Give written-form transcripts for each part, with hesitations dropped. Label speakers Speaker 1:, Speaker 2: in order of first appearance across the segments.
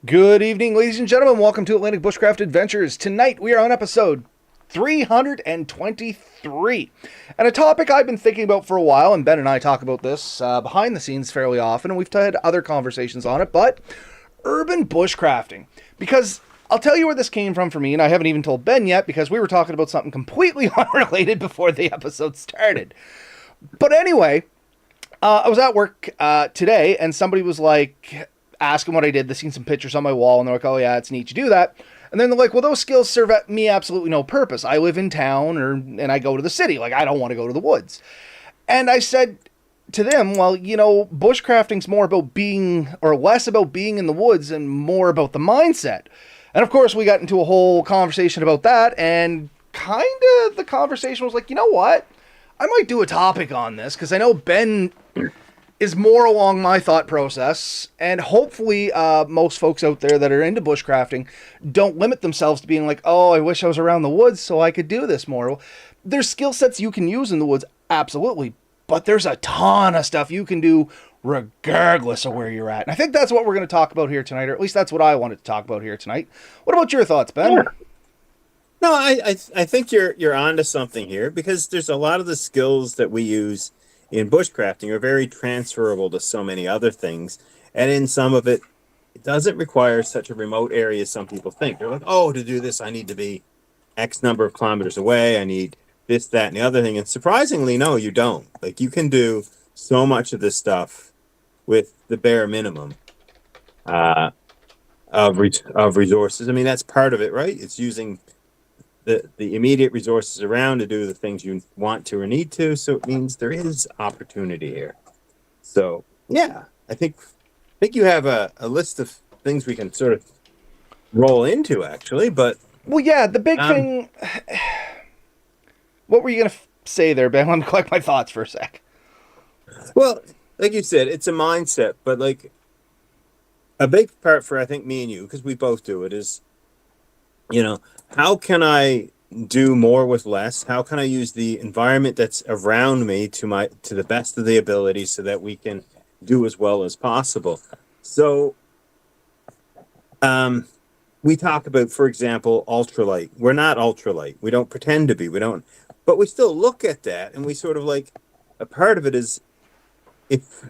Speaker 1: Good evening, ladies and gentlemen. Welcome to Atlantic Bushcraft Adventures. Tonight we are on episode 323. And a topic I've been thinking about for a while, and Ben and I talk about this behind the scenes fairly often, and we've had other conversations on it, but urban bushcrafting. Because I'll tell you where this came from for me, and I haven't even told Ben yet because we were talking about something completely unrelated before the episode started. But anyway, I was at work today, and somebody was like asking what I did. They seen some pictures on my wall, and they're like, "Oh yeah, it's neat you do that." And then they're like, "Well, those skills serve me absolutely no purpose. I live in town, and I go to the city. Like, I don't want to go to the woods." And I said to them, "Well, bushcrafting's more about being, or less about being in the woods, and more about the mindset." And of course, we got into a whole conversation about that, and kind of the conversation was like, you know what? I might do a topic on this because I know Ben is more along my thought process, and hopefully most folks out there that are into bushcrafting don't limit themselves to being like, "Oh, I wish I was around the woods so I could do this more." Well, there's skill sets you can use in the woods, absolutely, but there's a ton of stuff you can do regardless of where you're at. And I think that's what we're going to talk about here tonight, or at least that's what I wanted to talk about here tonight. What about your thoughts, Ben?
Speaker 2: Yeah. No, I think you're onto something here because there's a lot of the skills that we use in bushcrafting are very transferable to so many other things, and in some of it, it doesn't require such a remote area as some people think. They're like, "Oh, to do this, I need to be X number of kilometers away. I need this, that, and the other thing." And surprisingly, no, you don't. Like you can do so much of this stuff with the bare minimum of resources. I mean, that's part of it, right? It's using the immediate resources around to do the things you want to or need to. So it means there is opportunity here. So yeah, I think you have a list of things we can sort of roll into actually. But
Speaker 1: Well, yeah, the big thing. What were you going to say there, Ben? Let me collect my thoughts for a sec.
Speaker 2: well, like you said, it's a mindset. But like a big part for I think me and you, because we both do it, is how can I do more with less? How can I use the environment that's around me to the best of the ability so that we can do as well as possible? So we talk about, for example, ultralight. We're not ultralight. We don't pretend to be. We don't, but we still look at that and we sort of like a part of it is if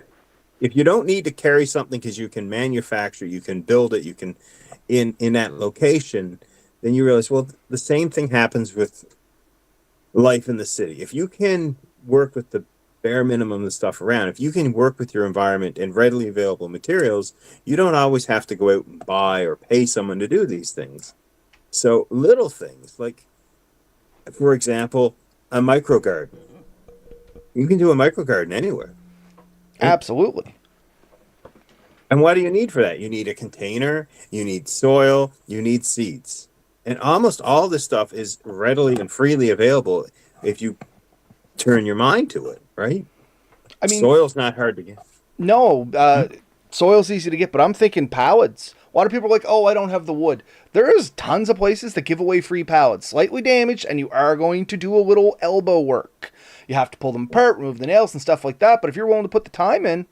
Speaker 2: you don't need to carry something because you can manufacture, you can build it, you can in that location, then you realize, well, the same thing happens with life in the city. If you can work with the bare minimum of stuff around, if you can work with your environment and readily available materials, you don't always have to go out and buy or pay someone to do these things. So little things like, for example, a micro garden. You can do a micro garden anywhere.
Speaker 1: Absolutely.
Speaker 2: And what do you need for that? You need a container, you need soil, you need seeds. And almost all this stuff is readily and freely available if you turn your mind to it, right?
Speaker 1: I mean,
Speaker 2: Soil's not hard to get.
Speaker 1: no, soil's easy to get, but I'm thinking pallets. A lot of people are like, "Oh, I don't have the wood." There is tons of places that give away free pallets, slightly damaged, and you are going to do a little elbow work. You have to pull them apart, remove the nails and stuff like that, but if you're willing to put the time in,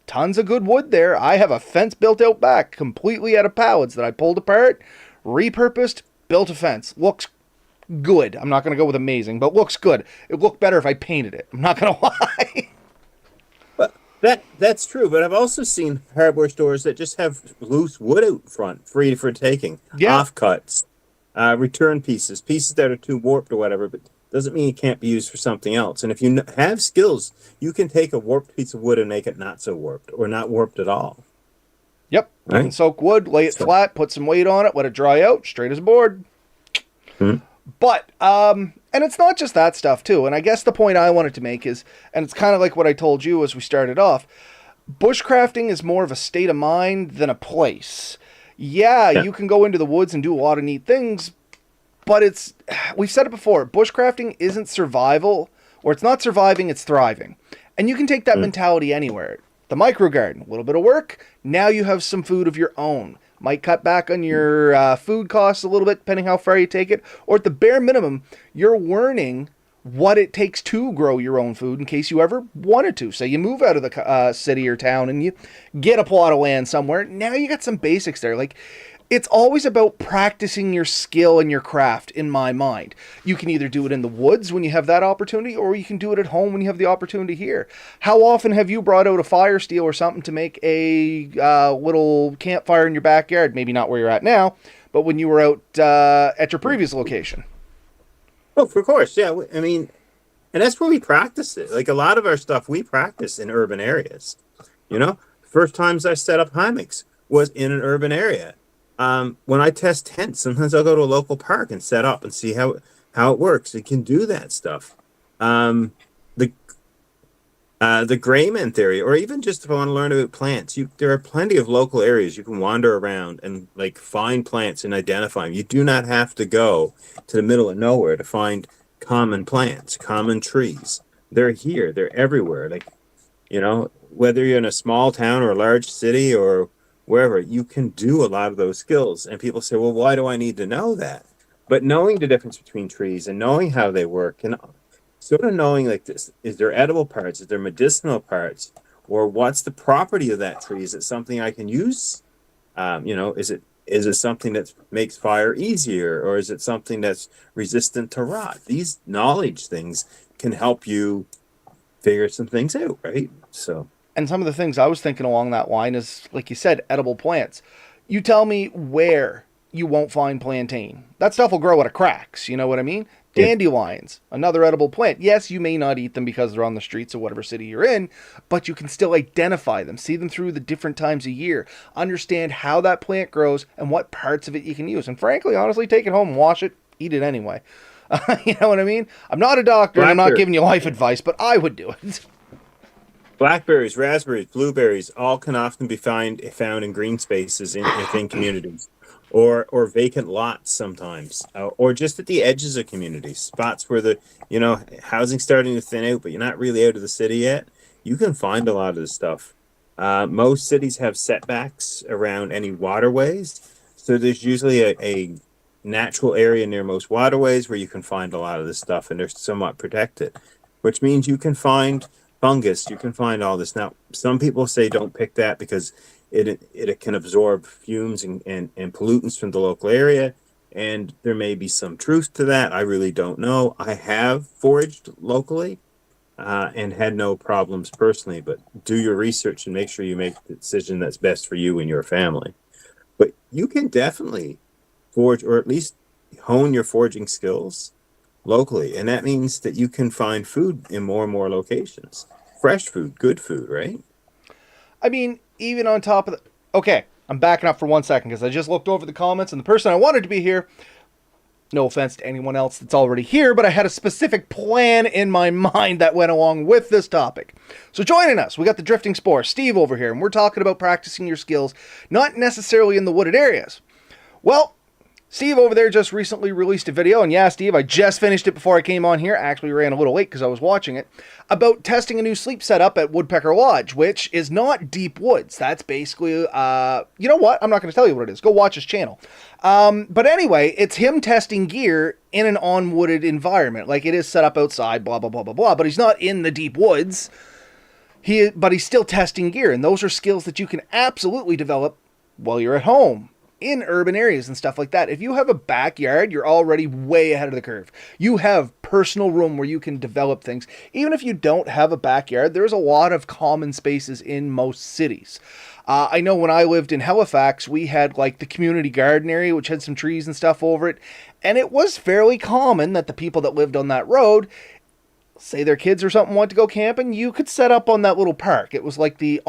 Speaker 1: tons of good wood there. I have a fence built out back, completely out of pallets that I pulled apart, repurposed, built a fence. Looks good. I'm not going to go with amazing, but looks good. It looked better if I painted it. I'm not going to lie.
Speaker 2: But that's true. But I've also seen hardware stores that just have loose wood out front, free for taking.
Speaker 1: Yeah.
Speaker 2: Offcuts, return pieces that are too warped or whatever. But doesn't mean it can't be used for something else. And if you have skills, you can take a warped piece of wood and make it not so warped or not warped at all.
Speaker 1: Yep. You can soak wood, lay it flat, put some weight on it, let it dry out, straight as a board.
Speaker 2: Hmm.
Speaker 1: But, and it's not just that stuff too. And I guess the point I wanted to make is, and it's kind of like what I told you as we started off, bushcrafting is more of a state of mind than a place. Yeah, you can go into the woods and do a lot of neat things, but we've said it before, bushcrafting isn't survival, or it's not surviving, it's thriving. And you can take that mentality anywhere. The micro garden, a little bit of work, now you have some food of your own. Might cut back on your food costs a little bit, depending how far you take it. Or at the bare minimum, you're learning what it takes to grow your own food in case you ever wanted to. Say you move out of the city or town and you get a plot of land somewhere. Now you got some basics there. Like, it's always about practicing your skill and your craft in my mind. You can either do it in the woods when you have that opportunity, or you can do it at home when you have the opportunity here. How often have you brought out a fire steel or something to make a little campfire in your backyard? Maybe not where you're at now, but when you were out at your previous location.
Speaker 2: Oh, of course, yeah. I mean, and that's where we practice it. Like a lot of our stuff, we practice in urban areas. You know, first times I set up hammocks was in an urban area. When I test tents, sometimes I'll go to a local park and set up and see how it works. It can do that stuff. The Grayman theory, or even just if I want to learn about plants, there are plenty of local areas you can wander around and like find plants and identify them. You do not have to go to the middle of nowhere to find common plants, common trees. They're here. They're everywhere. Like, you know, whether you're in a small town or a large city or wherever, you can do a lot of those skills. And people say, well, why do I need to know that? But knowing the difference between trees and knowing how they work and sort of knowing like this, is there edible parts? Is there medicinal parts? Or what's the property of that tree? Is it something I can use? Is it something that makes fire easier? Or is it something that's resistant to rot? These knowledge things can help you figure some things out, right? So.
Speaker 1: And some of the things I was thinking along that line is, like you said, edible plants. You tell me where you won't find plantain. That stuff will grow out of cracks, you know what I mean? Dandelions, another edible plant. Yes, you may not eat them because they're on the streets of whatever city you're in, but you can still identify them, see them through the different times of year, understand how that plant grows and what parts of it you can use. And frankly, honestly, take it home, wash it, eat it anyway. You know what I mean? I'm not a doctor and I'm not giving you life advice, but I would do it.
Speaker 2: Blackberries, raspberries, blueberries, all can often be found in green spaces within communities, or vacant lots sometimes, or just at the edges of communities, spots where the housing's starting to thin out, but you're not really out of the city yet. You can find a lot of this stuff. Most cities have setbacks around any waterways, so there's usually a natural area near most waterways where you can find a lot of this stuff, and they're somewhat protected, which means you can find fungus, you can find all this. Now, some people say don't pick that because it can absorb fumes and pollutants from the local area, and there may be some truth to that. I really don't know. I have foraged locally and had no problems personally, but do your research and make sure you make the decision that's best for you and your family. But you can definitely forage, or at least hone your foraging skills locally, and that means that you can find food in more and more locations. Fresh food, good food, right?
Speaker 1: I mean, even on top of the... Okay, I'm backing up for 1 second because I just looked over the comments and the person I wanted to be here, no offense to anyone else that's already here, but I had a specific plan in my mind that went along with this topic. So joining us, we got the Drifting Spore, Steve over here, and we're talking about practicing your skills, not necessarily in the wooded areas. Well, Steve over there just recently released a video, and yeah, Steve, I just finished it before I came on here. I actually ran a little late because I was watching it, about testing a new sleep setup at Woodpecker Lodge, which is not deep woods. That's basically, you know what? I'm not going to tell you what it is. Go watch his channel. But anyway, it's him testing gear in an unwooded environment. Like, it is set up outside, blah, blah, blah, blah, blah, but he's not in the deep woods. But he's still testing gear, and those are skills that you can absolutely develop while you're at home, in urban areas and stuff like that. If you have a backyard, you're already way ahead of the curve. You have personal room where you can develop things. Even if you don't have a backyard, there's a lot of common spaces in most cities. I know when I lived in Halifax, we had like the community garden area, which had some trees and stuff over it. And it was fairly common that the people that lived on that road, say their kids or something want to go camping, you could set up on that little park. It was like the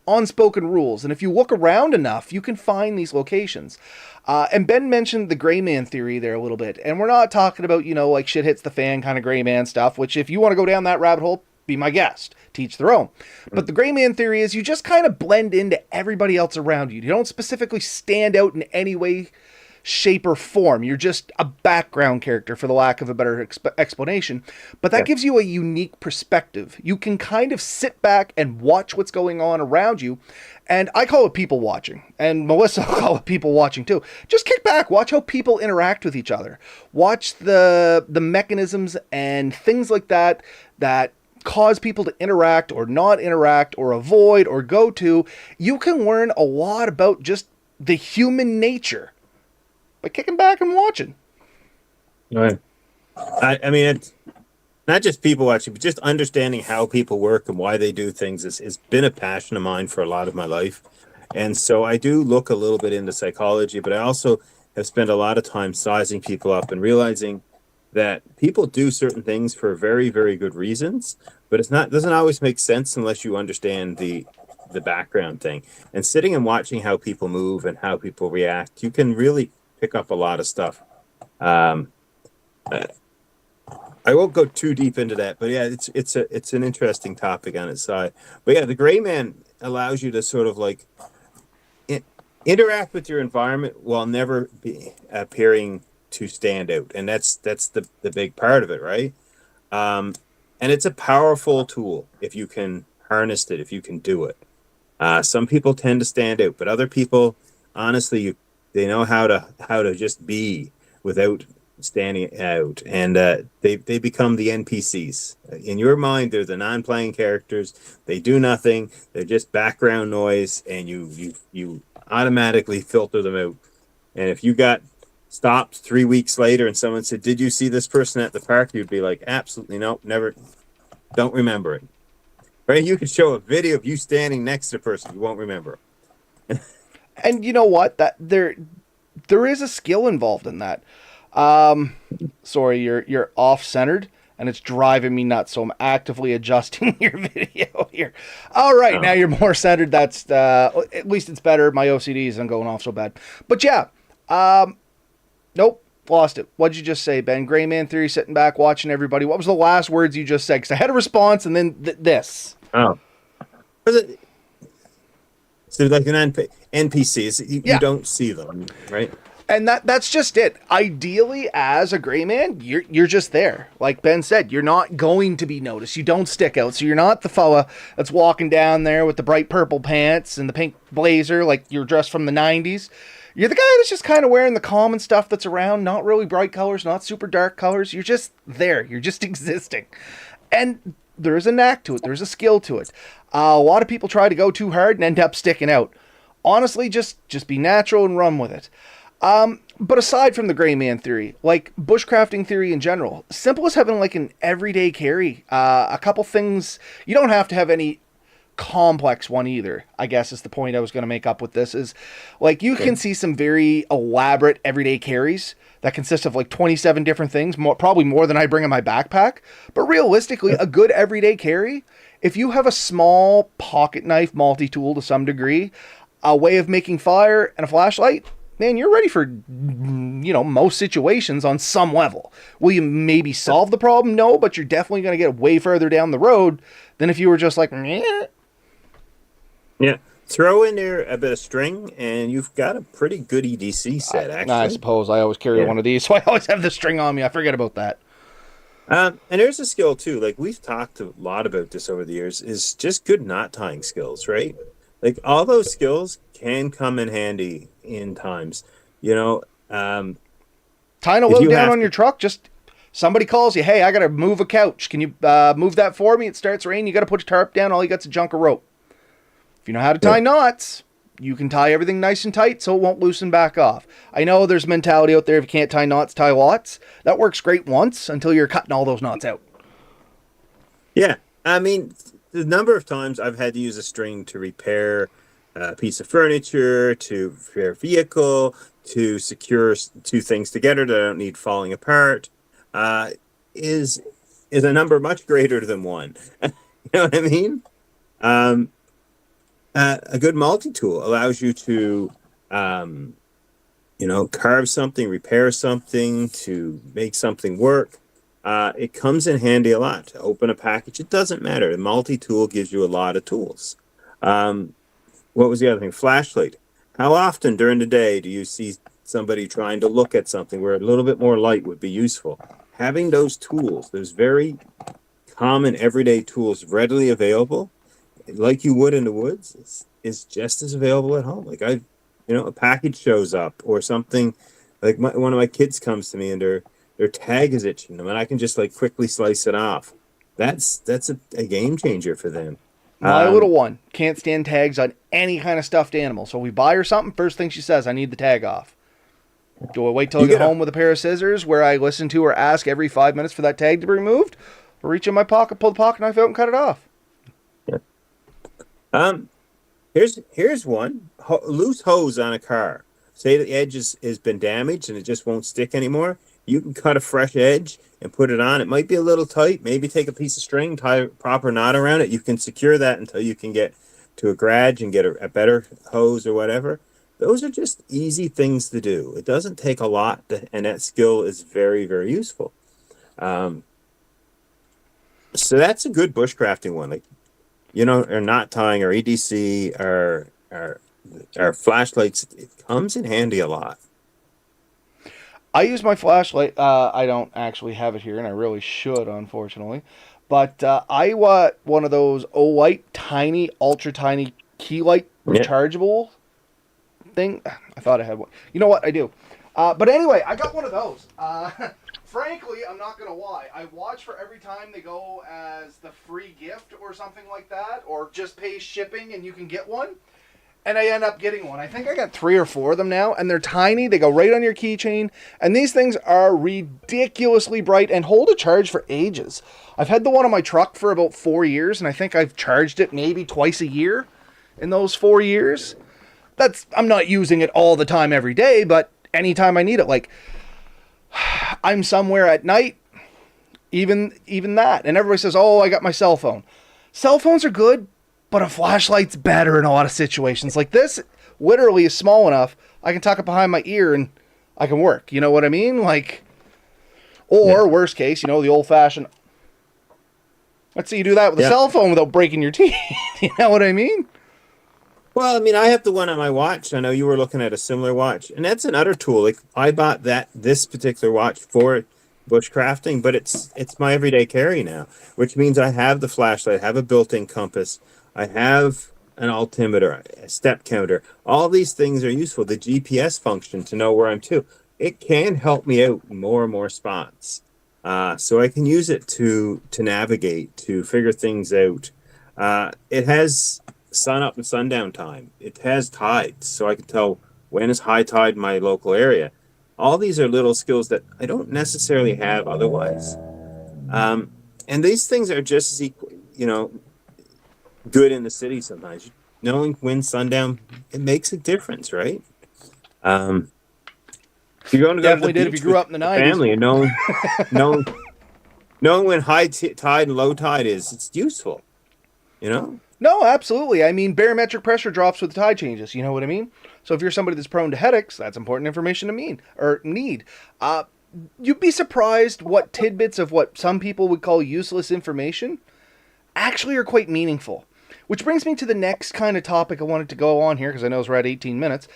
Speaker 1: unspoken rules, and if you look around enough, you can find these locations. And Ben mentioned the gray man theory there a little bit, and we're not talking about, like shit hits the fan kind of gray man stuff, which if you want to go down that rabbit hole, be my guest, teach their own. But the gray man theory is you just kind of blend into everybody else around you. You don't specifically stand out in any way shape or form. You're just a background character, for the lack of a better explanation. But that
Speaker 2: Yeah.
Speaker 1: gives you a unique perspective. You can kind of sit back and watch what's going on around you. And I call it people watching. And Melissa will call it people watching too. Just kick back, watch how people interact with each other. Watch the mechanisms and things like that that cause people to interact or not interact or avoid or go to. You can learn a lot about just the human nature by kicking back and watching.
Speaker 2: Right. I mean, it's not just people watching, but just understanding how people work and why they do things has been a passion of mine for a lot of my life. And so I do look a little bit into psychology, but I also have spent a lot of time sizing people up and realizing that people do certain things for very, very good reasons, but it's not doesn't always make sense unless you understand the background thing. And sitting and watching how people move and how people react, you can really pick up a lot of stuff. Um, I won't go too deep into that, but yeah, it's an interesting topic on its side. But yeah, the gray man allows you to sort of like i- interact with your environment while never be appearing to stand out, and that's the big part of it, right? Um, and it's a powerful tool if you can harness it, if you can do it. Some people tend to stand out, but other people, honestly, they know how to just be without standing out, and they become the NPCs. In your mind, they're the non-playing characters. They do nothing. They're just background noise, and you automatically filter them out. And if you got stopped 3 weeks later and someone said, "Did you see this person at the park?" You'd be like, "Absolutely no, never. Don't remember it." Right? You could show a video of you standing next to a person, you won't remember.
Speaker 1: And you know what? That there is a skill involved in that. Um, Sorry, you're off centered, and it's driving me nuts. So I'm actively adjusting your video here. All right, now
Speaker 2: Oh,
Speaker 1: you're more centered. That's at least it's better. My OCD isn't going off so bad. But yeah, nope, lost it. What'd you just say, Ben? Gray Man theory, sitting back watching everybody. What was the last words you just said? Because I had a response, and then this.
Speaker 2: oh. So like an NPCs, you
Speaker 1: Yeah.
Speaker 2: don't see them, right?
Speaker 1: And that's just it. Ideally, as a gray man, you're just there. Like Ben said, you're not going to be noticed. You don't stick out. So you're not the fella that's walking down there with the bright purple pants and the pink blazer, like you're dressed from the '90s. You're the guy that's just kind of wearing the common stuff that's around, not really bright colors, not super dark colors. You're just there. You're just existing. And there is a knack to it. There's a skill to it. A lot of people try to go too hard and end up sticking out. Honestly, just be natural and run with it. But aside from the gray man theory, like bushcrafting theory in general, simple as having like an everyday carry. A couple things, you don't have to have any complex one either, I guess is the point I was going to make up with this, is like you can see some very elaborate everyday carries that consist of like 27 different things, probably more than I bring in my backpack. But realistically, a good everyday carry, if you have a small pocket knife multi-tool to some degree, a way of making fire, and a flashlight, man, you're ready for, most situations on some level. Will you maybe solve the problem? No, but you're definitely going to get way further down the road than if you were just like, meh.
Speaker 2: Yeah. Throw in there a bit of string, and you've got a pretty good EDC set,
Speaker 1: I
Speaker 2: actually.
Speaker 1: suppose I always carry
Speaker 2: Yeah.
Speaker 1: one of these, so I always have the string on me. I forget about that.
Speaker 2: And there's a skill too. Like we've talked a lot about this over the years, is just good knot tying skills, right? Like all those skills can come in handy in times. You know,
Speaker 1: Tying a
Speaker 2: if
Speaker 1: load
Speaker 2: you
Speaker 1: down
Speaker 2: have
Speaker 1: on your
Speaker 2: to,
Speaker 1: truck, just somebody calls you, hey, I got to move a couch. Can you move that for me? It starts raining. You got to put your tarp down. All you got's a chunk of rope. If you know how to tie
Speaker 2: yeah,
Speaker 1: knots, you can tie everything nice and tight so it won't loosen back off. I know there's mentality out there, if you can't tie knots, tie lots. That works great once until you're cutting all those knots out.
Speaker 2: yeah. I mean, the number of times I've had to use a string to repair a piece of furniture, to repair a vehicle, to secure two things together that I don't need falling apart, uh, is is a number much greater than one. You know what I mean? Um, a good multi-tool allows you to, um, carve something, repair something, to make something work. It comes in handy a lot to open a package. It doesn't matter. The multi-tool gives you a lot of tools. Um, what was the other thing? Flashlight. How often during the day do you see somebody trying to look at something where a little bit more light would be useful. Having those tools, those very common everyday tools readily available, like you would in the woods, is just as available at home. Like a package shows up or something, like one of my kids comes to me and their tag is itching them, and I can just like quickly slice it off. That's a game changer for them.
Speaker 1: My little one can't stand tags on any kind of stuffed animal. So we buy her something, first thing she says, I need the tag off. Do I wait till I get home with a pair of scissors where I listen to her ask every 5 minutes for that tag to be removed? Or reach in my pocket, pull the pocket knife out and cut it off?
Speaker 2: Yeah. Here's one. Loose hose on a car. Say the edge has been damaged and it just won't stick anymore. You can cut a fresh edge and put it on. It might be a little tight. Maybe take a piece of string, tie a proper knot around it. You can secure that until you can get to a garage and get a better hose or whatever. Those are just easy things to do. It doesn't take a lot, and that skill is very, very useful. So that's a good bushcrafting one. Like, or knot tying or EDC or flashlights. It comes in handy a lot.
Speaker 1: I use my flashlight. I don't actually have it here, and I really should, unfortunately. But I want one of those Olight tiny, ultra tiny key light rechargeable thing. I thought I had one. You know what? I do. But anyway, I got one of those. Frankly, I'm not going to lie. I watch for every time they go as the free gift or something like that, or just pay shipping and you can get one. And I end up getting one. I think I got 3 or 4 of them now, and they're tiny. They go right on your keychain, and these things are ridiculously bright and hold a charge for ages. I've had the one on my truck for about 4 years, and I think I've charged it maybe twice a year in those 4 years. I'm not using it all the time every day, but anytime I need it. Like, I'm somewhere at night, even that, and everybody says, oh, I got my cell phone. Cell phones are good, but a flashlight's better in a lot of situations. Like this literally is small enough I can tuck it behind my ear and I can work. You know what I mean? Like, or worst case, the old-fashioned, let's see you do that with a cell phone without breaking your teeth. You know what I mean?
Speaker 2: Well, I mean, I have the one on my watch. I know you were looking at a similar watch, and that's another tool. Like, I bought this particular watch for bushcrafting, but it's my everyday carry now, which means I have the flashlight, I have a built-in compass, I have an altimeter, a step counter. All these things are useful. The GPS function to know where I'm to. It can help me out in more and more spots. So I can use it to navigate, to figure things out. It has sun up and sundown time. It has tides, so I can tell when is high tide in my local area. All these are little skills that I don't necessarily have otherwise. And these things are just as equal, good in the city sometimes. Knowing when sundown, it makes a difference, right? If you're going to go
Speaker 1: Definitely
Speaker 2: to the
Speaker 1: did
Speaker 2: beach
Speaker 1: if you grew up in the 90s.
Speaker 2: family and knowing when high tide and low tide is, it's useful,
Speaker 1: No, absolutely. I mean, barometric pressure drops with the tide changes. You know what I mean? So if you're somebody that's prone to headaches, that's important information to need. You'd be surprised what tidbits of what some people would call useless information actually are quite meaningful. Which brings me to the next kind of topic I wanted to go on here, because I know we're at 18 minutes.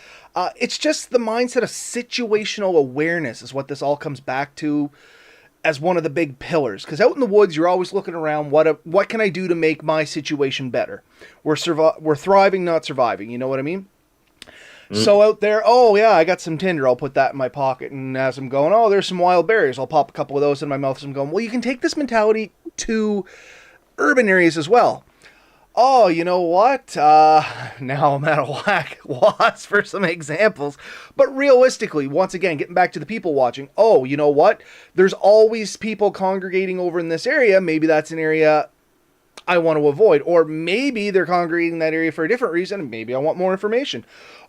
Speaker 1: It's just the mindset of situational awareness is what this all comes back to as one of the big pillars. Because out in the woods, you're always looking around, what can I do to make my situation better? We're thriving, not surviving. You know what I mean? So out there, oh yeah, I got some tinder. I'll put that in my pocket. And as I'm going, oh, there's some wild berries. I'll pop a couple of those in my mouth as I'm going. Well, you can take this mentality to urban areas as well. Oh, you know what? Now I'm out of loss for some examples. But realistically, once again, getting back to the people watching. Oh, you know what? There's always people congregating over in this area. Maybe that's an area I want to avoid. Or maybe they're congregating in that area for a different reason. Maybe I want more information.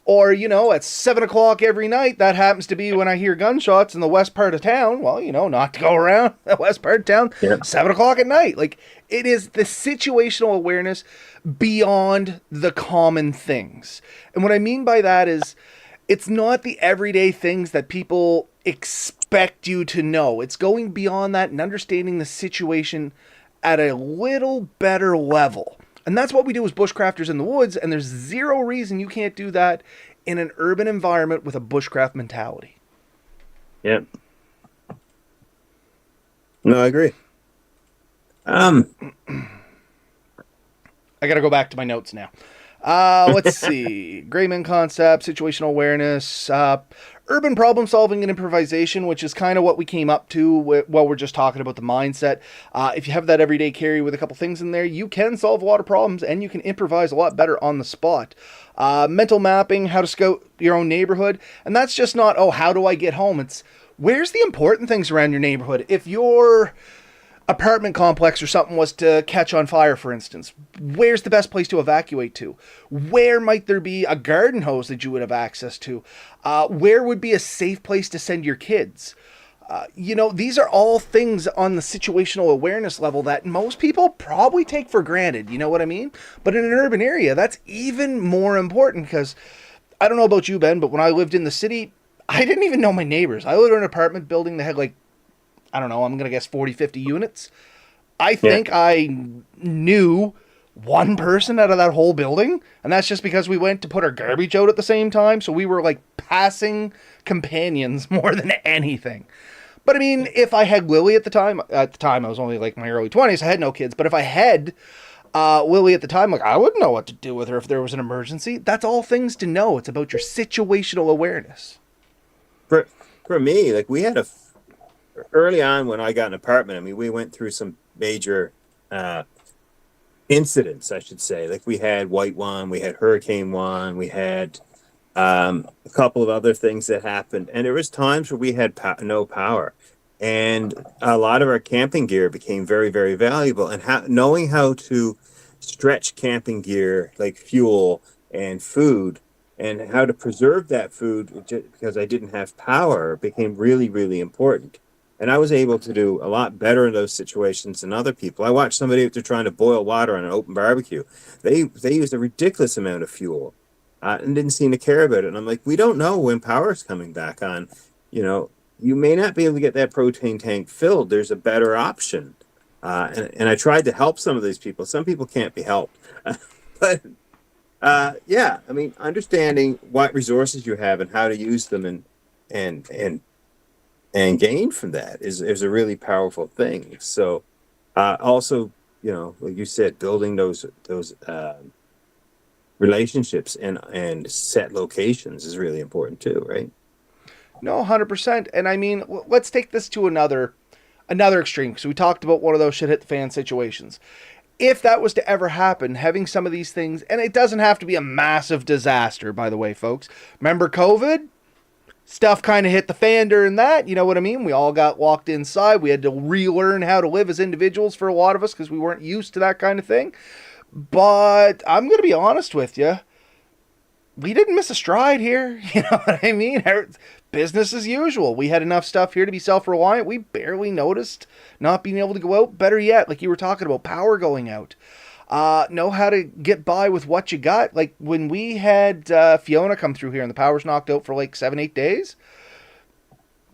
Speaker 1: Or, at 7 o'clock every night, that happens to be when I hear gunshots in the west part of town. Well, not to go around the west part of town, 7 o'clock at night. Like, it is the situational awareness beyond the common things. And what I mean by that is, it's not the everyday things that people expect you to know. It's going beyond that and understanding the situation at a little better level. And that's what we do as bushcrafters in the woods, and there's zero reason you can't do that in an urban environment with a bushcraft mentality.
Speaker 2: Yeah. No, I agree.
Speaker 1: I got to go back to my notes now. Let's see. Grayman concept, situational awareness, urban problem solving and improvisation, which is kind of what we came up to while we're just talking about the mindset. If you have that everyday carry with a couple things in there, you can solve a lot of problems and you can improvise a lot better on the spot. Mental mapping, how to scout your own neighborhood. And that's just not, oh, how do I get home? It's where's the important things around your neighborhood? If you're apartment complex or something was to catch on fire, for instance, where's the best place to evacuate to? Where might there be a garden hose that you would have access to? Where would be a safe place to send your kids? These are all things on the situational awareness level that most people probably take for granted. You know what I mean? But in an urban area, that's even more important because I don't know about you, Ben, but when I lived in the city, I didn't even know my neighbors. I lived in an apartment building that had I don't know, I'm going to guess 40, 50 units. I think I knew one person out of that whole building, and that's just because we went to put our garbage out at the same time, so we were passing companions more than anything. But I mean, if I had Lily at the time I was only my early 20s, I had no kids, but if I had Lily at the time, I wouldn't know what to do with her if there was an emergency. That's all things to know. It's about your situational awareness.
Speaker 2: For me, we had early on when I got an apartment, I mean, we went through some major incidents, I should say. We had White One, we had Hurricane One, we had a couple of other things that happened. And there was times where we had no power. And a lot of our camping gear became very, very valuable. And knowing how to stretch camping gear, like fuel and food, and how to preserve that food because I didn't have power became really, really important. And I was able to do a lot better in those situations than other people. I watched somebody if they're trying to boil water on an open barbecue. They used a ridiculous amount of fuel and didn't seem to care about it. And I'm like, we don't know when power is coming back on. You may not be able to get that propane tank filled. There's a better option. And I tried to help some of these people. Some people can't be helped. But I mean, understanding what resources you have and how to use them and gain from that is a really powerful thing. So also, like you said, building those relationships and set locations is really important too, right?
Speaker 1: No, 100%. And I mean, let's take this to another extreme, because we talked about one of those shit hit the fan situations. If that was to ever happen, having some of these things, and it doesn't have to be a massive disaster, by the way, folks. Remember COVID? Stuff kind of hit the fan during that, you know what I mean? We all got locked inside. We had to relearn how to live as individuals for a lot of us because we weren't used to that kind of thing. But I'm going to be honest with you. We didn't miss a stride here. You know what I mean? Business as usual. We had enough stuff here to be self-reliant. We barely noticed not being able to go out. Better yet, like you were talking about, power going out. Know how to get by with what you got. Like when we had Fiona come through here and the power's knocked out for 7-8 days,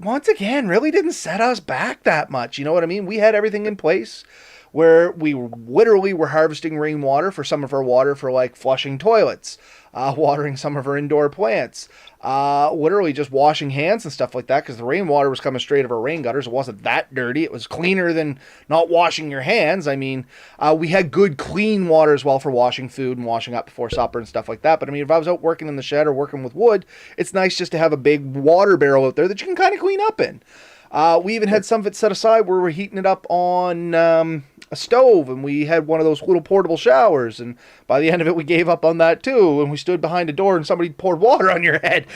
Speaker 1: once again, really didn't set us back that much. You know what I mean? We had everything in place where we literally were harvesting rainwater for some of our water for flushing toilets, watering some of our indoor plants, literally just washing hands and stuff like that because the rainwater was coming straight of our rain gutters. It wasn't that dirty. It was cleaner than not washing your hands. I mean, we had good clean water as well for washing food and washing up before supper and stuff like that. But I mean, if I was out working in the shed or working with wood, it's nice just to have a big water barrel out there that you can kind of clean up in. We even had some of it set aside where we're heating it up on a stove, and we had one of those little portable showers, and by the end of it we gave up on that too, and we stood behind a door and somebody poured water on your head.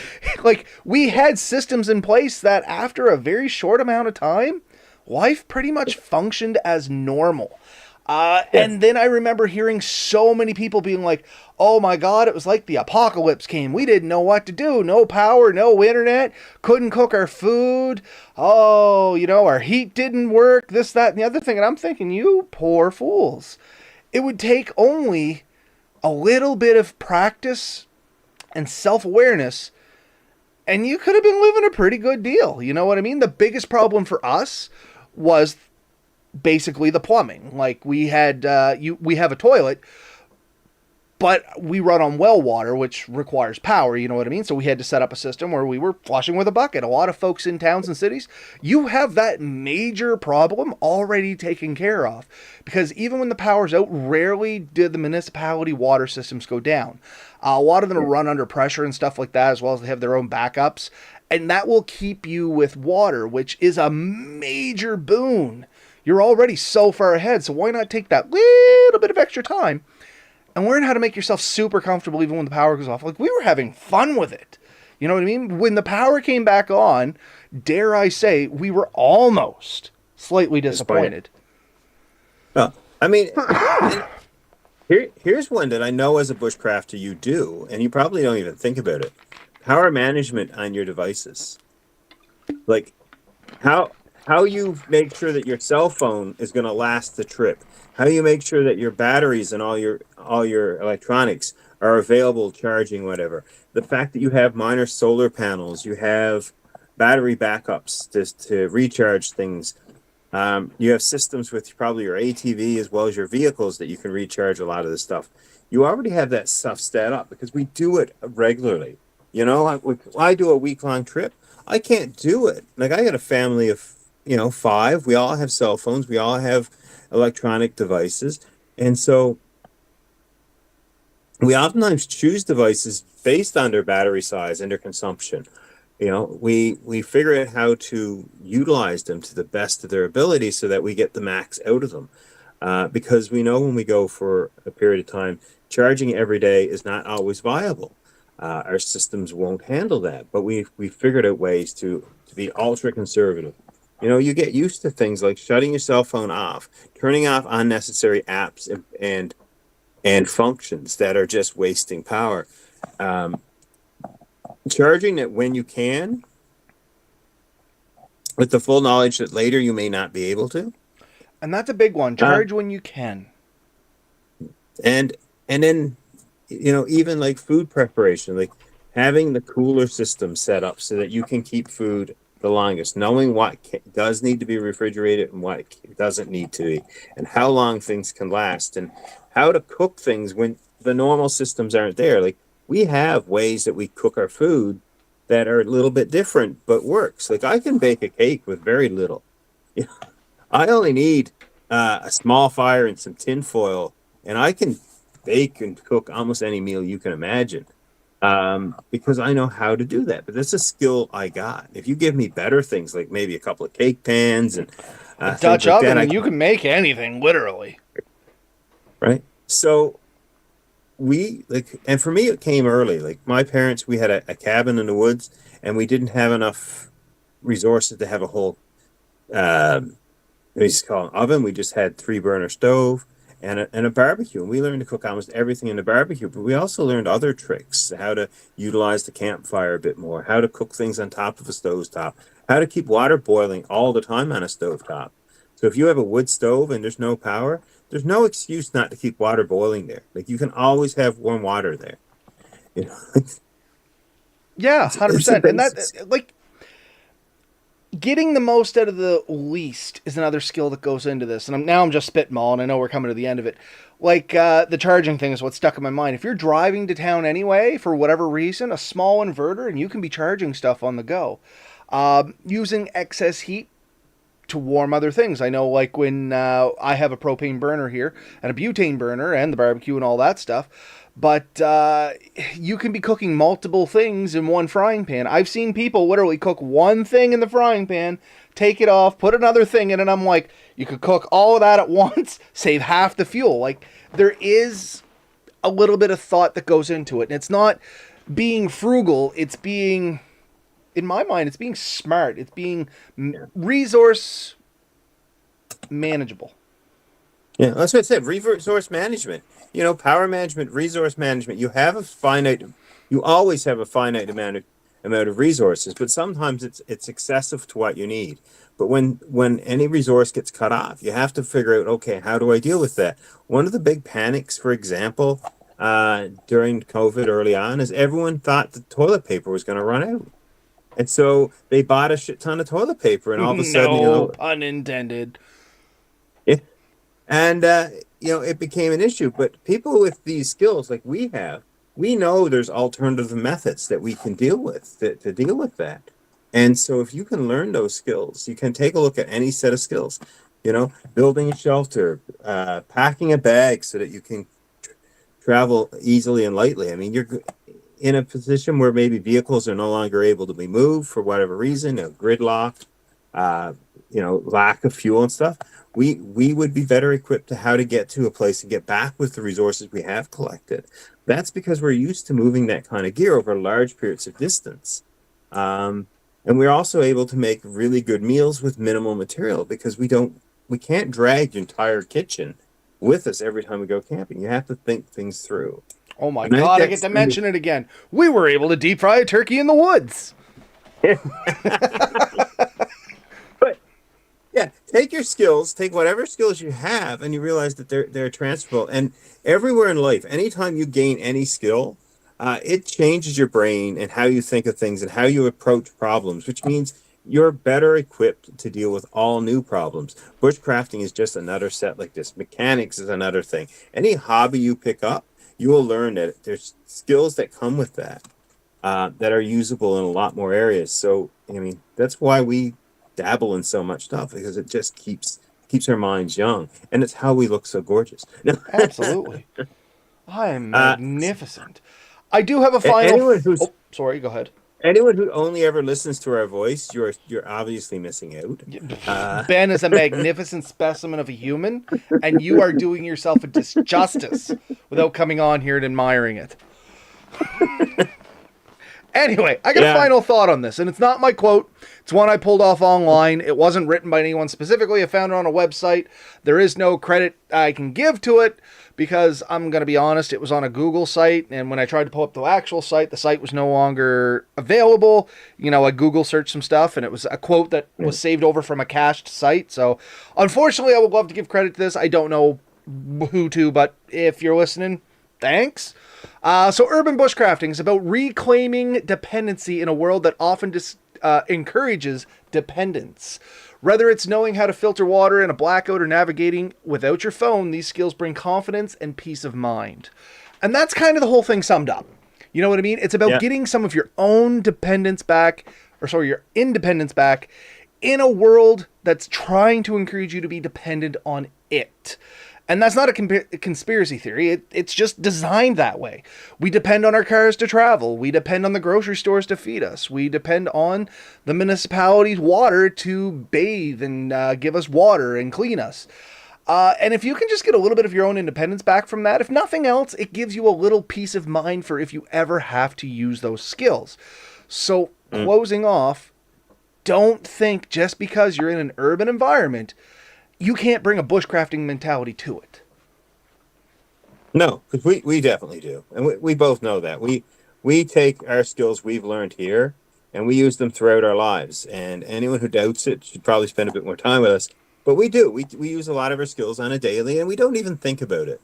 Speaker 1: We had systems in place that after a very short amount of time, life pretty much functioned as normal. And then I remember hearing so many people being like, oh my God, it was like the apocalypse came. We didn't know what to do. No power, no internet, couldn't cook our food. Oh, our heat didn't work, this, that, and the other thing. And I'm thinking, you poor fools. It would take only a little bit of practice and self-awareness, and you could have been living a pretty good deal. You know what I mean? The biggest problem for us was basically the plumbing. We had we have a toilet, But we run on well water, which requires power, you know what I mean? So we had to set up a system where we were flushing with a bucket. A lot of folks in towns and cities, you have that major problem already taken care of. Because even when the power's out, rarely did the municipality water systems go down. A lot of them run under pressure and stuff like that, as well as they have their own backups. And that will keep you with water, which is a major boon. You're already so far ahead, so why not take that little bit of extra time and learn how to make yourself super comfortable even when the power goes off? Like, we were having fun with it. You know what I mean? When the power came back on, dare I say, we were almost slightly disappointed.
Speaker 2: Well, I mean, here's one that I know as a bushcrafter you do, and you probably don't even think about it. Power management on your devices. Like, how you make sure that your cell phone is going to last the trip. How you make sure that your batteries and all your electronics are available charging, whatever. The fact that you have minor solar panels, you have battery backups to recharge things. You have systems with probably your ATV as well as your vehicles that you can recharge a lot of this stuff. You already have that stuff set up because we do it regularly. You know, I do a week-long trip. I can't do it. Like, I got a family of, 5. We all have cell phones. We all have electronic devices. And so we oftentimes choose devices based on their battery size and their consumption. We figure out how to utilize them to the best of their ability so that we get the max out of them. Because we know when we go for a period of time, charging every day is not always viable. Our systems won't handle that, but we figured out ways to be ultra conservative. You get used to things like shutting your cell phone off, turning off unnecessary apps and functions that are just wasting power. Charging it when you can, with the full knowledge that later you may not be able to.
Speaker 1: And that's a big one. Charge when you can.
Speaker 2: And then, even like food preparation, like having the cooler system set up so that you can keep food the longest, knowing what does need to be refrigerated and what doesn't need to be, and how long things can last, and how to cook things when the normal systems aren't there. Like, we have ways that we cook our food that are a little bit different, but works. Like, I can bake a cake with very little. I only need a small fire and some tin foil, and I can bake and cook almost any meal you can imagine. Because I know how to do that. But that's a skill I got. If you give me better things, like maybe a couple of cake pans and
Speaker 1: a Dutch oven, and you can make anything, literally.
Speaker 2: Right? So and for me, it came early. Like, my parents, we had a cabin in the woods, and we didn't have enough resources to have a whole, we just call it an oven. We just had 3-burner stove and a barbecue. And we learned to cook almost everything in the barbecue, but we also learned other tricks, how to utilize the campfire a bit more, how to cook things on top of a stovetop, how to keep water boiling all the time on a stovetop. So if you have a wood stove and there's no power, there's no excuse not to keep water boiling there. Like, you can always have warm water there.
Speaker 1: Yeah, 100%. And that, like, getting the most out of the least is another skill that goes into this. And I'm just spitballing. I know we're coming to the end of it. Like, the charging thing is what stuck in my mind. If you're driving to town anyway, for whatever reason, a small inverter, and you can be charging stuff on the go. Using excess heat to warm other things. I know, like, when I have a propane burner here and a butane burner and the barbecue and all that stuff, but you can be cooking multiple things in one frying pan. I've seen people literally cook one thing in the frying pan, take it off, put another thing in, and I'm like, you could cook all of that at once, save half the fuel. Like, there is a little bit of thought that goes into it, and it's not being frugal, it's being, in my mind, it's being smart. It's being resource manageable.
Speaker 2: Yeah, that's what I said. Resource management. Power management, resource management. You always have a finite amount of resources, but sometimes it's excessive to what you need. But when any resource gets cut off, you have to figure out, okay, how do I deal with that? One of the big panics, for example, during COVID early on, is everyone thought the toilet paper was going to run out. And so they bought a shit ton of toilet paper, and all of a sudden,
Speaker 1: no pun intended.
Speaker 2: Yeah. And it became an issue. But people with these skills, like we have, we know there's alternative methods that we can deal with to deal with that. And so if you can learn those skills, you can take a look at any set of skills, building a shelter, packing a bag so that you can travel easily and lightly. I mean, you're in a position where maybe vehicles are no longer able to be moved for whatever reason, gridlock, uh, lack of fuel and stuff. We would be better equipped to how to get to a place and get back with the resources we have collected. That's because we're used to moving that kind of gear over large periods of distance. And we're also able to make really good meals with minimal material because we can't drag your entire kitchen with us every time we go camping. You have to think things through.
Speaker 1: Oh my
Speaker 2: And I think
Speaker 1: God, I get
Speaker 2: that's
Speaker 1: to mention it again. We were able to deep fry a turkey in the woods.
Speaker 2: But yeah, take your skills, take whatever skills you have, and you realize that they're transferable. And everywhere in life, anytime you gain any skill, it changes your brain and how you think of things and how you approach problems, which means you're better equipped to deal with all new problems. Bushcrafting is just another set like this. Mechanics is another thing. Any hobby you pick up, you will learn that there's skills that come with that that are usable in a lot more areas. So, I mean, that's why we dabble in so much stuff because it just keeps our minds young, and it's how we look so gorgeous.
Speaker 1: Absolutely. I am
Speaker 2: uh,
Speaker 1: magnificent. I do have a
Speaker 2: anyone who's
Speaker 1: Oh, sorry, go ahead.
Speaker 2: anyone who only ever listens to our voice, you're obviously missing out.
Speaker 1: Ben is a magnificent specimen of a human, and you are doing yourself a disjustice without coming on here and admiring it. Anyway, I got a
Speaker 2: Yeah,
Speaker 1: final thought on this, and it's not my quote. It's one I pulled off online. It wasn't written by anyone specifically. I found it on a website. There is no credit I can give to it because I'm going to be honest, it was on a Google site, and when I tried to pull up the actual site, the site was no longer available. I Google searched some stuff, and it was a quote that was saved over from a cached site. So, unfortunately, I would love to give credit to this. I don't know who to, but if you're listening, thanks. So urban bushcrafting is about reclaiming dependency in a world that often encourages dependence. Whether it's knowing how to filter water in a blackout or navigating without your phone, these skills bring confidence and peace of mind. And that's kind of the whole thing summed up. You know what I mean? It's about
Speaker 2: yeah,
Speaker 1: getting some of your own dependence back, your independence back in a world that's trying to encourage you to be dependent on it. And that's not a conspiracy theory. It's just designed that way. We depend on our cars to travel. We depend on the grocery stores to feed us. We depend on the municipality's water to bathe and give us water and clean us. And if you can just get a little bit of your own independence back from that, if nothing else, it gives you a little peace of mind for if you ever have to use those skills. So, closing off, don't think just because you're in an urban environment you can't bring a bushcrafting mentality to it.
Speaker 2: no, because we definitely do, and we both know that we take our skills we've learned here and we use them throughout our lives. And anyone who doubts it should probably spend a bit more time with us. But we do. We use a lot of our skills on a daily, and we don't even think about it.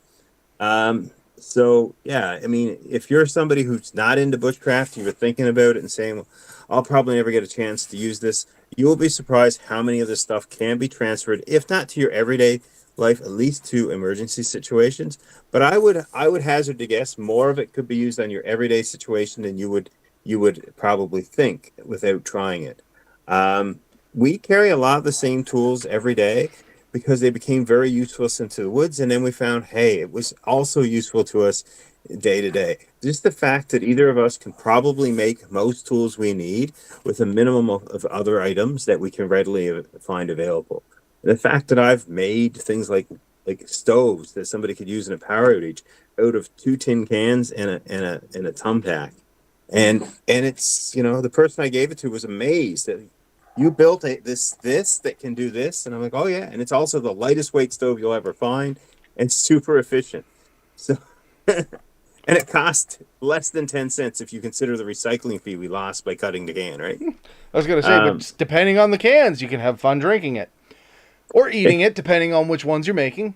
Speaker 2: So yeah, I mean, if you're somebody who's not into bushcraft, you're thinking about it and saying, well, I'll probably never get a chance to use this. You will be surprised how many of this stuff can be transferred, if not to your everyday life, at least to emergency situations. But I would hazard to guess more of it could be used on your everyday situation than you would probably think without trying it. We carry a lot of the same tools every day because they became very useful to us into the woods, and then we found, hey, it was also useful to us day to day. Just the fact that either of us can probably make most tools we need with a minimum of other items that we can readily find available. And the fact that I've made things like stoves that somebody could use in a power outage out of 2 tin cans and a thumbtack. And it's, the person I gave it to was amazed that you built this that can do this. And I'm like, oh yeah. And it's also the lightest weight stove you'll ever find and super efficient. So, and it cost less than 10 cents if you consider the recycling fee we lost by cutting the can, right?
Speaker 1: I was going to say, but depending on the cans, you can have fun drinking it or eating it, depending on which ones you're making.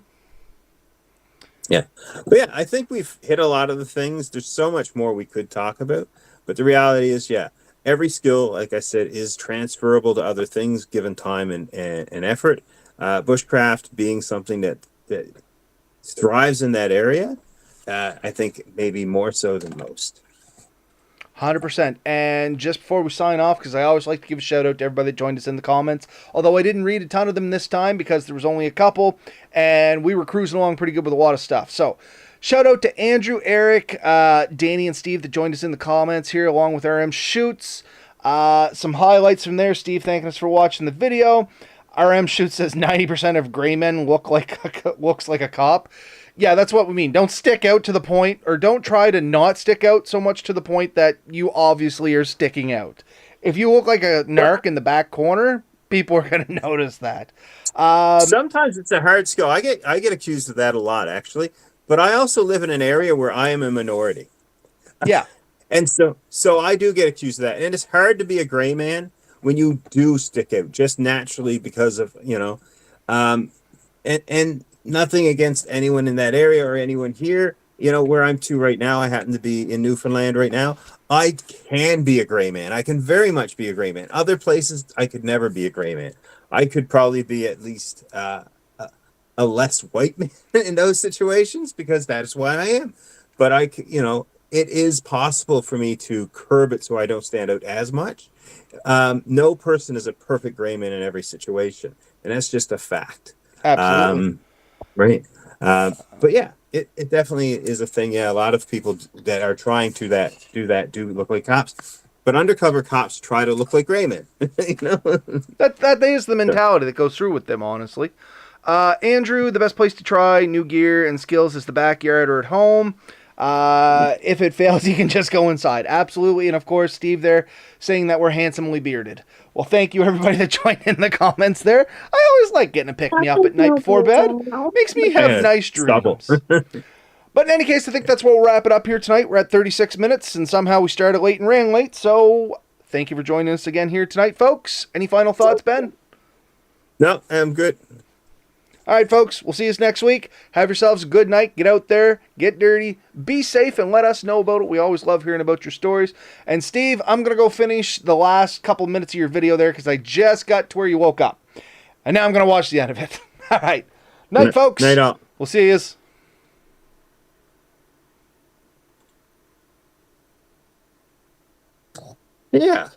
Speaker 2: Yeah. But yeah, I think we've hit a lot of the things. There's so much more we could talk about. But the reality is, yeah, every skill, like I said, is transferable to other things given time and effort. Bushcraft being something that thrives in that area. I think maybe more so than most.
Speaker 1: 100%. And just before we sign off, because I always like to give a shout out to everybody that joined us in the comments, although I didn't read a ton of them this time because there was only a couple, and we were cruising along pretty good with a lot of stuff. So, shout out to Andrew, Eric, Danny, and Steve that joined us in the comments here, along with RM Shoots. Some highlights from there. Steve thanking us for watching the video. RM Shoots says 90% of gray men looks like a cop. Yeah, that's what we mean. Don't stick out to the point, or don't try to not stick out so much to the point that you obviously are sticking out. If you look like a narc in the back corner, people are going to notice that.
Speaker 2: Sometimes it's a hard skill. I get accused of that a lot, actually. But I also live in an area where I am a minority.
Speaker 1: Yeah.
Speaker 2: And so I do get accused of that. And it's hard to be a gray man when you do stick out just naturally because of, and nothing against anyone in that area or anyone here, where I'm to right now. I happen to be in Newfoundland right now. I can be a gray man. I can very much be a gray man. Other places, I could never be a gray man. I could probably be at least a less white man in those situations because that is what I am. But it is possible for me to curb it so I don't stand out as much. No person is a perfect gray man in every situation, and that's just a fact.
Speaker 1: Absolutely.
Speaker 2: Right. But yeah, it definitely is a thing. Yeah, a lot of people that are trying to do look like cops, but undercover cops try to look like gray men.
Speaker 1: That is the mentality that goes through with them, honestly. Andrew, the best place to try new gear and skills is the backyard or at home. If it fails, you can just go inside. Absolutely. And of course, Steve there saying that we're handsomely bearded. Well, thank you everybody that joined in the comments there. I always like getting a pick-me-up at night before bed. Makes me have nice dreams. But in any case, I think that's where we'll wrap it up here tonight. We're at 36 minutes, and somehow we started late and ran late. So thank you for joining us again here tonight, folks. Any final thoughts, Ben?
Speaker 2: No, I'm good.
Speaker 1: All right, folks, we'll see you next week. Have yourselves a good night. Get out there, get dirty, be safe, and let us know about it. We always love hearing about your stories. And Steve, I'm going to go finish the last couple minutes of your video there because I just got to where you woke up. And now I'm going to watch the end of it. All right. Night, folks.
Speaker 2: Night out.
Speaker 1: We'll see you.
Speaker 2: Yeah.